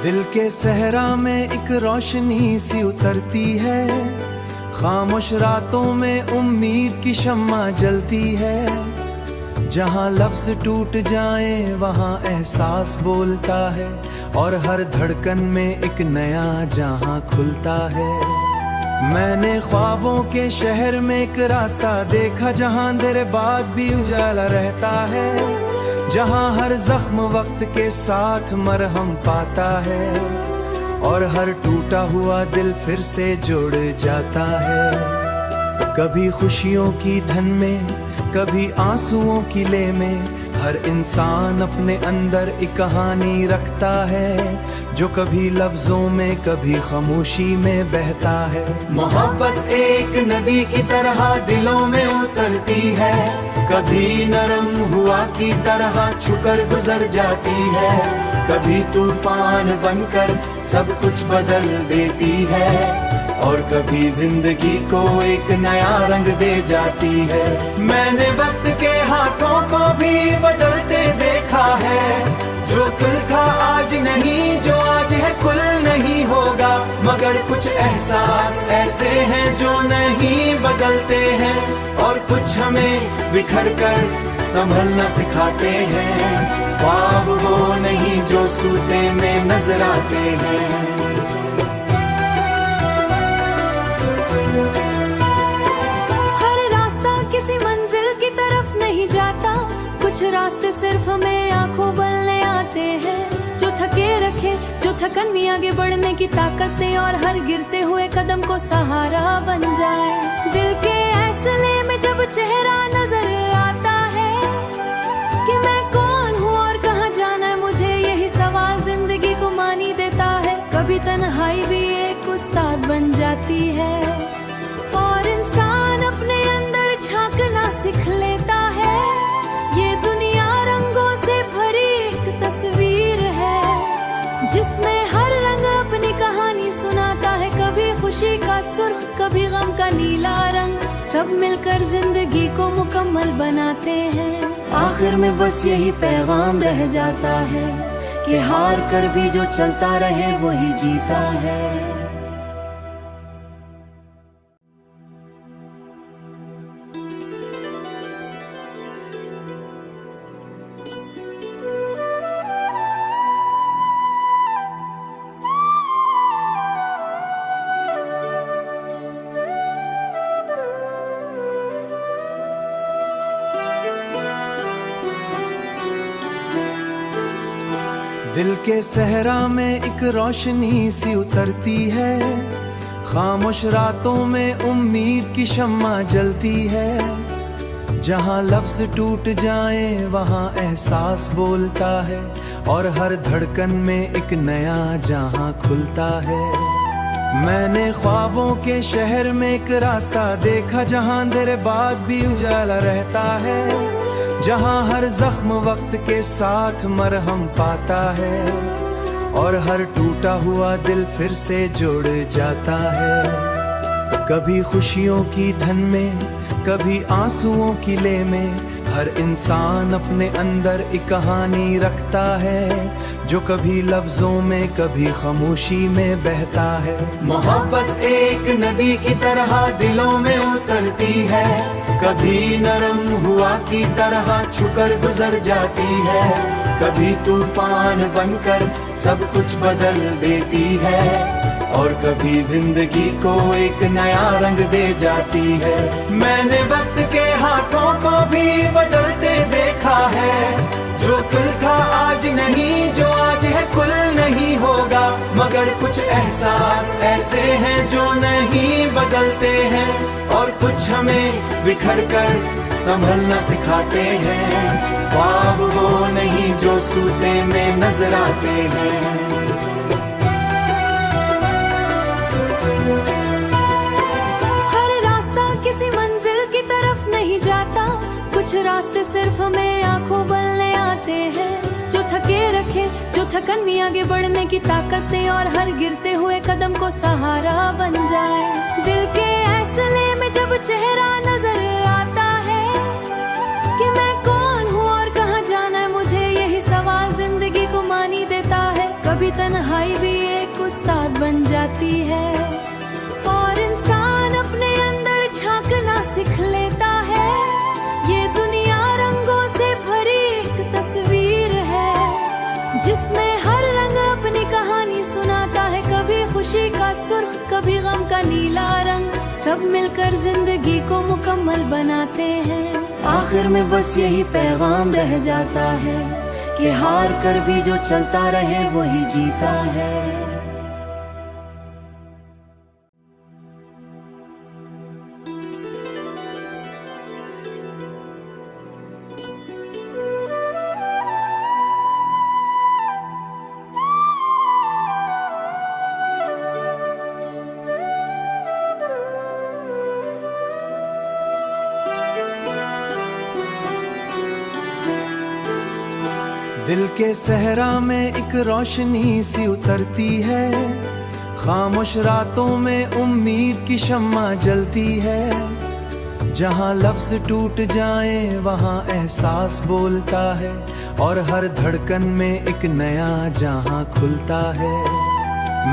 दिल के सहरा में एक रोशनी सी उतरती है, खामोश रातों में उम्मीद की शम्मा जलती है। जहाँ लफ्ज टूट जाएं वहाँ एहसास बोलता है, और हर धड़कन में एक नया जहाँ खुलता है। मैंने ख्वाबों के शहर में एक रास्ता देखा, जहाँ अंधेरे बाद भी उजाला रहता है, जहाँ हर जख्म वक्त के साथ मरहम पाता है, और हर टूटा हुआ दिल फिर से जुड़ जाता है। कभी खुशियों की धन में, कभी आंसुओं की ले में, हर इंसान अपने अंदर एक कहानी रखता है, जो कभी लफ्जों में कभी खामोशी में बहता है। मोहब्बत एक नदी की तरह दिलों में उतरती है, कभी नरम हुआ की तरह छुकर गुजर जाती है, कभी तूफान बनकर सब कुछ बदल देती है, और कभी जिंदगी को एक नया रंग दे जाती है। मैंने वक्त के हाथों को भी बदलते देखा है, जो कुल था आज नहीं, जो आज है कुल नहीं होगा, मगर कुछ एहसास ऐसे हैं जो नहीं बदलते हैं, और कुछ हमें बिखर कर संभलना सिखाते हैं। ख्वाब वो नहीं जो सूते में नजर आते हैं। हर रास्ता किसी मंजिल की तरफ नहीं जाता, कुछ रास्ते सिर्फ हमें आंखों बनने आते हैं, जो थके रखे, जो थकन भी आगे बढ़ने की ताकत दे, और हर गिरते हुए कदम को सहारा बन जाए। दिल के ऐसले में जब चेहरा नजर आता है कि मैं कौन हूँ और कहाँ जाना है मुझे, यही सवाल जिंदगी को मानी देता है। कभी तन्हाई भी एक उस्ताद बन जाती है, और इंसान अपने अंदर झांकना सीख लेता है। ये दुनिया रंगों से भरी एक तस्वीर है, जिसमें हर रंग अपनी कहानी सुनाता है, कभी खुशी का सुर्ख, कभी गम का नीला रंग, सब मिलकर जिंदगी को मुकम्मल बनाते हैं। आखिर में बस यही पैगाम रह जाता है कि हार कर भी जो चलता रहे वही जीता है। दिल के सहरा में एक रोशनी सी उतरती है, खामोश रातों में उम्मीद की शम्मा जलती है। जहाँ लफ्ज टूट जाएं वहाँ एहसास बोलता है, और हर धड़कन में एक नया जहाँ खुलता है। मैंने ख्वाबों के शहर में एक रास्ता देखा, जहाँ अंधेरे बाद भी उजाला रहता है, जहाँ हर जख्म वक्त के साथ मरहम पाता है, और हर टूटा हुआ दिल फिर से जुड़ जाता है। कभी खुशियों की धन में, कभी आंसुओं की ले में, हर इंसान अपने अंदर एक कहानी रखता है, जो कभी लफ्जों में कभी खामोशी में बहता है। मोहब्बत एक नदी की तरह दिलों में उतरती है, कभी नरम हुआ की तरह छुकर गुजर जाती है, कभी तूफान बनकर सब कुछ बदल देती है, और कभी जिंदगी को एक नया रंग दे जाती है। मैंने वक्त के हाथों को भी बदलते देखा है, जो कुल था आज नहीं, जो आज है कुल नहीं होगा, मगर कुछ एहसास ऐसे हैं जो नहीं बदलते हैं, और कुछ हमें बिखर कर संभलना सिखाते हैं। ख्वाब वो नहीं जो सूते में नजर आते हैं। हर रास्ता किसी मंजिल की तरफ नहीं जाता, कुछ रास्ते सिर्फ हमें आंखों बनने आते हैं, जो थके रखे, जो थकन भी आगे बढ़ने की ताकत दे, और हर गिरते हुए कदम को सहारा बन जाए। दिल के ऐसले में जब चेहरा नजर आता है कि मैं कौन हूँ और कहाँ जाना है मुझे, यही सवाल जिंदगी को मानी देता है। कभी कभी तन्हाई भी एक उस्ताद बन जाती है। और इंसान अपने अंदर झांकना सीख लेता है। ये दुनिया रंगों से भरी एक तस्वीर है, जिसमें हर रंग अपनी कहानी सुनाता है। कभी खुशी का सुर्ख, कभी गम का नीला रंग, सब मिलकर जिंदगी को मुकम्मल बनाते हैं। आखिर में बस यही पैगाम रह जाता है कि हार कर भी जो चलता रहे वही जीता है। दिल के सहरा में एक रोशनी सी उतरती है, खामोश रातों में उम्मीद की शम्मा जलती है। जहाँ लफ्ज टूट जाए वहाँ एहसास बोलता है, और हर धड़कन में एक नया जहाँ खुलता है।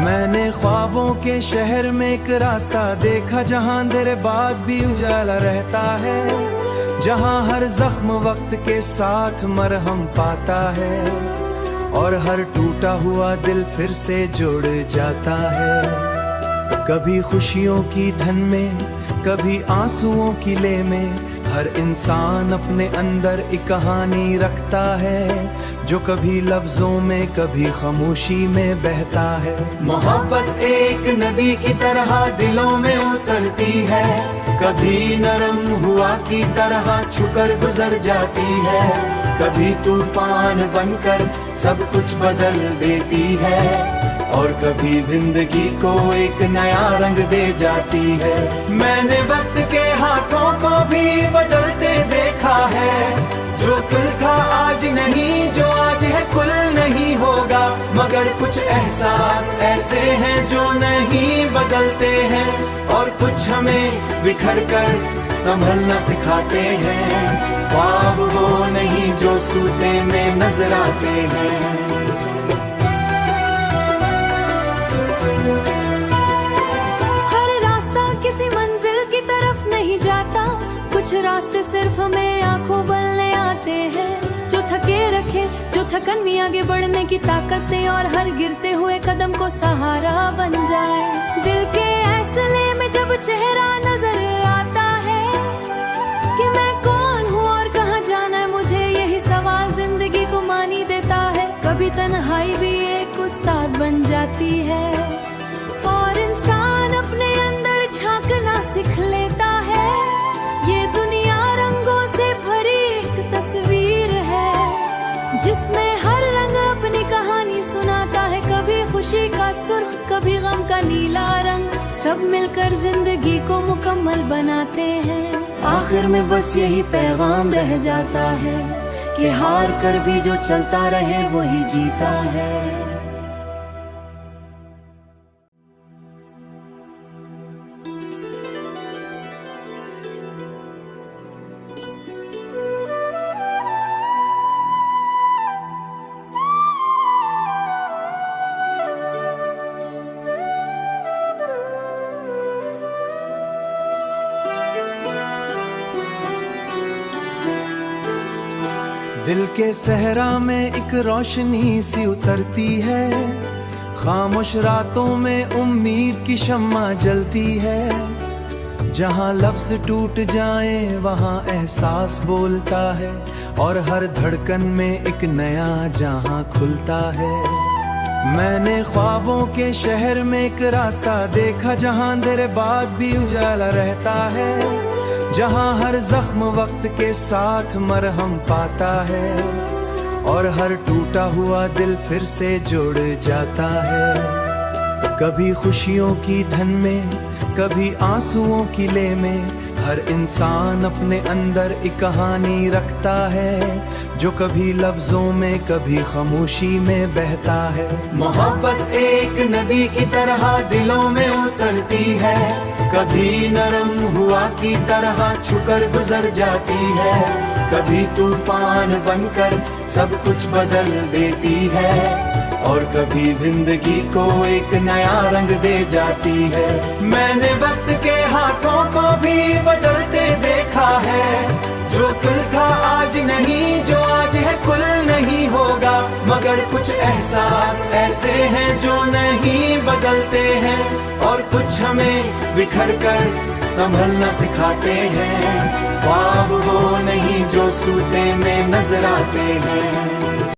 मैंने ख्वाबों के शहर में एक रास्ता देखा, जहाँ अंधेरे बाद भी उजाला रहता है। जहाँ हर जख्म वक्त के साथ मरहम पाता है, और हर टूटा हुआ दिल फिर से जुड़ जाता है। कभी खुशियों की धन में, कभी आंसुओं की ले में, हर इंसान अपने अंदर एक कहानी रखता है, जो कभी लफ्जों में कभी खामोशी में बहता है। मोहब्बत एक नदी की तरह दिलों में उतरती है, कभी नरम हुआ की तरह छुकर गुजर जाती है, कभी तूफान बनकर सब कुछ बदल देती है, और कभी जिंदगी को एक नया रंग दे जाती है। मैंने वक्त के हाथों को भी बदलते देखा है, जो कुल था आज नहीं, जो आज है कुल नहीं होगा। मगर कुछ एहसास ऐसे हैं जो नहीं बदलते हैं, और कुछ हमें बिखर कर संभलना सिखाते हैं। ख्वाब वो नहीं जो सूते में नजर आते हैं। हर रास्ता किसी मंजिल की तरफ नहीं जाता, कुछ रास्ते सिर्फ हमें आंखों बनने आते हैं। जो थके रखे, जो थकन में आगे बढ़ने की ताकत दे, और हर गिरते हुए कदम को सहारा बन जाए। दिल के ऐसले में जब चेहरा नजर आता है कि मैं कौन हूँ और कहाँ जाना है मुझे, यही सवाल जिंदगी को मानी देता है। कभी तन्हाई भी एक उस्ताद बन जाती है, और इंसान अपने अंदर झांकना सीख लेता है। ये दुनिया रंगों से भरी एक तस्वीर है, जिसमें हर रंग अपनी कहानी सुनाता है। कभी खुशी का सुर्ख, कभी गम का नीला रंग, सब मिलकर जिंदगी को मुकम्मल बनाते हैं। आखिर में बस यही पैगाम रह जाता है कि हार कर भी जो चलता रहे वही जीता है। दिल के सहरा में एक रोशनी सी उतरती है, खामोश रातों में उम्मीद की शम्मा जलती है। जहाँ लफ्ज टूट जाए वहाँ एहसास बोलता है, और हर धड़कन में एक नया जहाँ खुलता है। मैंने ख्वाबों के शहर में एक रास्ता देखा, जहाँ अंधेरे बाद भी उजाला रहता है। जहाँ हर जख्म वक्त के साथ मरहम पाता है, और हर टूटा हुआ दिल फिर से जुड़ जाता है। कभी खुशियों की धन में, कभी आंसुओं की ले में, हर इंसान अपने अंदर एक कहानी रखता है, जो कभी लफ्जों में कभी खामोशी में बहता है। मोहब्बत एक नदी की तरह दिलों में उतरती है, कभी नरम हुआ की तरह छुकर गुजर जाती है, कभी तूफान बनकर सब कुछ बदल देती है, और कभी जिंदगी को एक नया रंग दे जाती है। मैंने वक्त के हाथों को भी बदलते देखा है, जो कल था आज नहीं, जो आज है कुल नहीं होगा। मगर कुछ एहसास ऐसे हैं जो नहीं बदलते हैं, और कुछ हमें बिखर कर संभलना सिखाते हैं। ख्वाब वो नहीं जो सूते में नजर आते हैं।